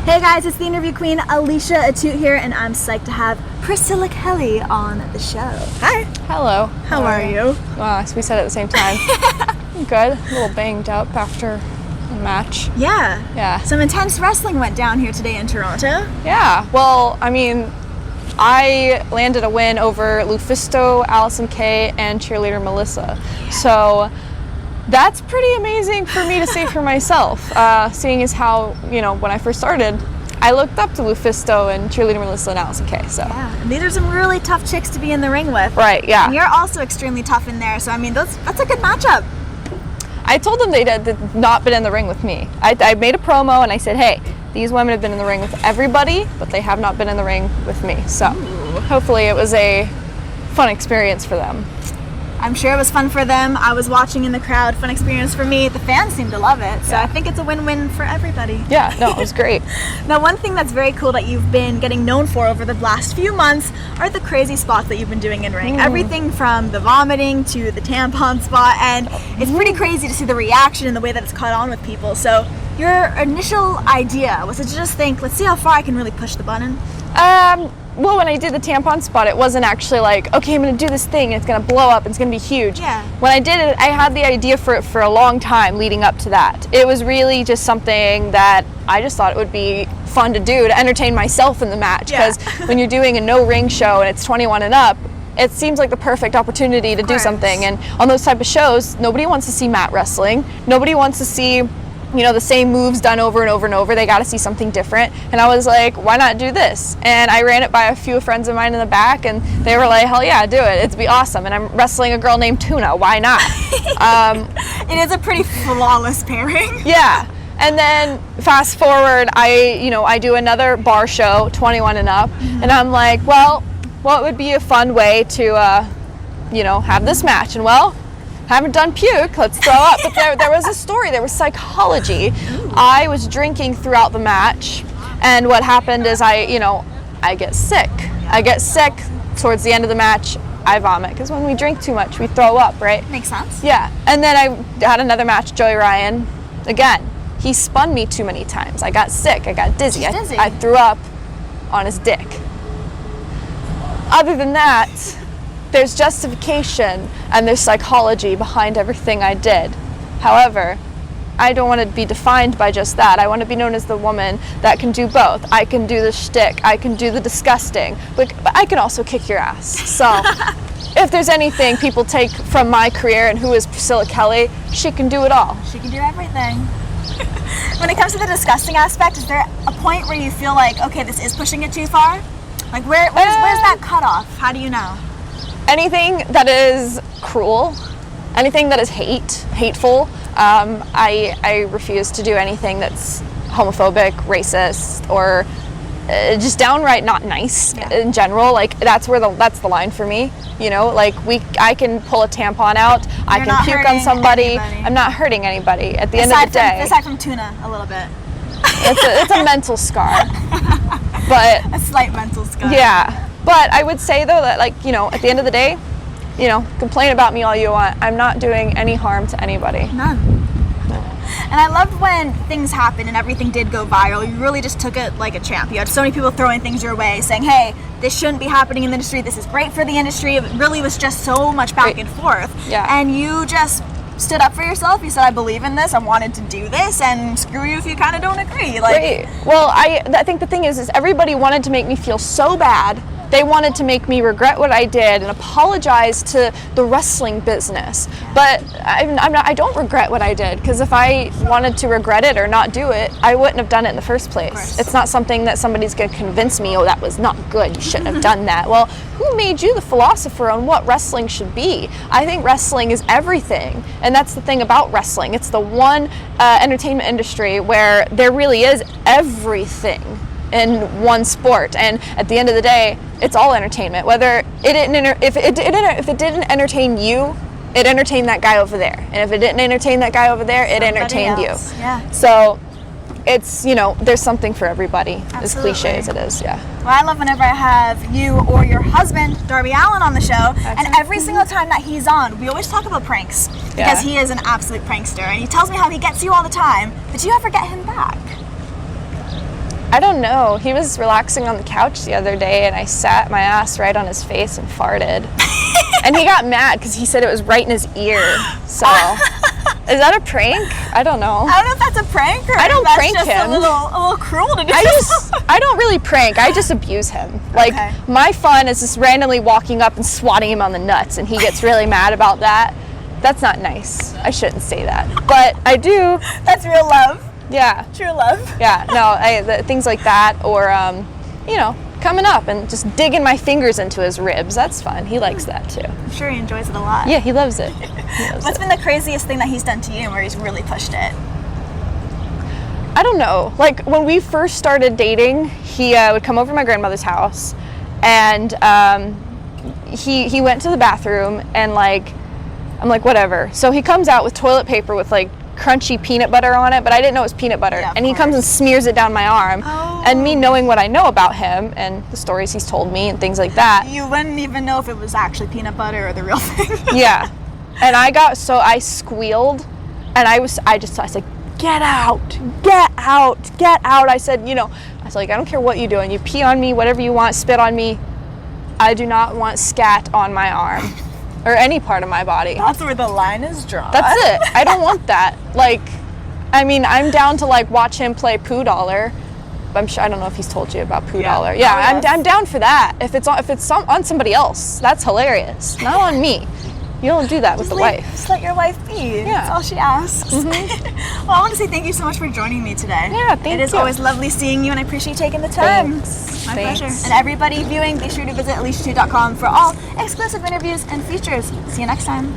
Hey guys, it's the interview queen Alicia Atout here, and I'm psyched to have Priscilla Kelly on the show. Hi. Hello. How are you? So we said it at the same time. I'm good. A little banged up after a match. Yeah. Some intense wrestling went down here today in Toronto. Yeah. Well, I mean, I landed a win over Lufisto, Allison Kay, and cheerleader Melissa. So that's pretty amazing for me to say for myself, seeing as how, when I first started, I looked up to Lufisto and cheerleader Melissa and Allison Kay. So. Yeah, and these are some really tough chicks to be in the ring with. Right, yeah. And you're also extremely tough in there, so I mean, that's a good matchup. I told them they had not been in the ring with me. I made a promo and I said, hey, these women have been in the ring with everybody, but they have not been in the ring with me. So hopefully it was a fun experience for them. I'm sure it was fun for them. I was watching in the crowd. Fun experience for me. The fans seem to love it. So I think it's a win-win for everybody. Yeah, no, it was great. Now, one thing that's very cool that you've been getting known for over the last few months are the crazy spots that you've been doing in ring. Everything from the vomiting to the tampon spot. And it's pretty crazy to see the reaction and the way that it's caught on with people. So your initial idea was to just think, let's see how far I can really push the button? Well, when I did the tampon spot, it wasn't actually like, okay, I'm going to do this thing, it's going to blow up, it's going to be huge. Yeah. When I did it, I had the idea for it for a long time leading up to that. It was really just something that I just thought it would be fun to do to entertain myself in the match. Because when you're doing a no-ring show and it's 21 and up, it seems like the perfect opportunity to do something. And on those type of shows, nobody wants to see mat wrestling. Nobody wants to see the same moves done over and over and over. They got to see something different. And I was like, why not do this? And I ran it by a few friends of mine in the back, and they were like, hell yeah, do it. It'd be awesome. And I'm wrestling a girl named Tuna. Why not? It is a pretty flawless pairing. Yeah. And then fast forward, I do another bar show, 21 and up, and I'm like, well, what would be a fun way to, have this match? And haven't done puke, let's throw up. But there was a story, there was psychology. I was drinking throughout the match, and what happened is I get sick. I get sick towards the end of the match, I vomit, because when we drink too much, we throw up, right? Makes sense. Yeah, and then I had another match, Joey Ryan, again. He spun me too many times. I got sick, I got dizzy. I threw up on his dick. Other than that, there's justification and there's psychology behind everything I did. However, I don't want to be defined by just that. I want to be known as the woman that can do both. I can do the shtick, I can do the disgusting, but I can also kick your ass. So if there's anything people take from my career and who is Priscilla Kelly, she can do it all. She can do everything. When it comes to the disgusting aspect, is there a point where you feel like, okay, this is pushing it too far? Like where's that cutoff? How do you know? Anything that is cruel, anything that is hateful, I refuse to do anything that's homophobic, racist, or just downright not nice in general. Like that's the line for me. I can pull a tampon out, I can puke on somebody. I'm not hurting anybody at the end of the day. Aside from Tuna, a little bit. It's a mental scar, but a slight mental scar. Yeah. But I would say, though, that, at the end of the day, complain about me all you want. I'm not doing any harm to anybody. None. And I loved when things happened and everything did go viral. You really just took it like a champ. You had so many people throwing things your way, saying, hey, this shouldn't be happening in the industry. This is great for the industry. It really was just so much back and forth. Yeah. And you just stood up for yourself. You said, I believe in this. I wanted to do this, and screw you if you kind of don't agree. Right. Well, I think the thing is everybody wanted to make me feel so bad. They wanted to make me regret what I did and apologize to the wrestling business. But I don't regret what I did, because if I wanted to regret it or not do it, I wouldn't have done it in the first place. It's not something that somebody's going to convince me, oh, that was not good, you shouldn't have done that. Well, who made you the philosopher on what wrestling should be? I think wrestling is everything, and that's the thing about wrestling. It's the one entertainment industry where there really is everything in one sport, and at the end of the day, it's all entertainment. Whether if it didn't entertain you, it entertained that guy over there, and if it didn't entertain that guy over there, it entertained you. Yeah. So it's there's something for everybody. Absolutely. As cliche as it is. Yeah. Well, I love whenever I have you or your husband, Darby Allin, on the show, and every single time that he's on, we always talk about pranks, because he is an absolute prankster, and he tells me how he gets you all the time. But do you ever get him back? I don't know. He was relaxing on the couch the other day, and I sat my ass right on his face and farted. And he got mad because he said it was right in his ear. So, is that a prank? I don't know. I don't know if that's a prank or I don't that's prank just him. a little cruel to do. I don't really prank. I just abuse him. Like, Okay. my fun is just randomly walking up and swatting him on the nuts, and he gets really mad about that. That's not nice. I shouldn't say that, but I do. That's real love. Yeah. True love. Yeah. No, things like that, or you know, coming up and just digging my fingers into his ribs. That's fun. He likes that too. I'm sure he enjoys it a lot. Yeah, he loves it. He loves What's it. been the craziest thing that he's done to you where he's really pushed it? I don't know. Like, when we first started dating, he would come over to my grandmother's house, and he went to the bathroom, and like, I'm like, whatever. So he comes out with toilet paper with like crunchy peanut butter on it, but I didn't know it was peanut butter. Yeah, of and he comes and course. smears it down my arm. Oh. And me knowing what I know about him and the stories he's told me and things like that. You wouldn't even know if it was actually peanut butter or the real thing. Yeah. And I squealed, and I was like, get out, get out, get out. I said, you know, I was like, I don't care what you're doing. You pee on me, whatever you want, spit on me. I do not want scat on my arm or any part of my body. That's where the line is drawn. That's it. I don't want that. Like, I mean, I'm down to like watch him play Pooh Dollar. I'm sure, I don't know if he's told you about Pooh Yeah. Dollar. Yeah, Oh, yes. I'm down for that. If it's on somebody else, that's hilarious. Not on me. You don't do that with the wife. Just let your wife be. Yeah. That's all she asks. Well, I want to say thank you so much for joining me today. Yeah, thank you. It is always lovely seeing you, and I appreciate you taking the time. Thanks. My Thanks. pleasure. And everybody viewing, be sure to visit AliciaAtout.com for all exclusive interviews and features. See you next time.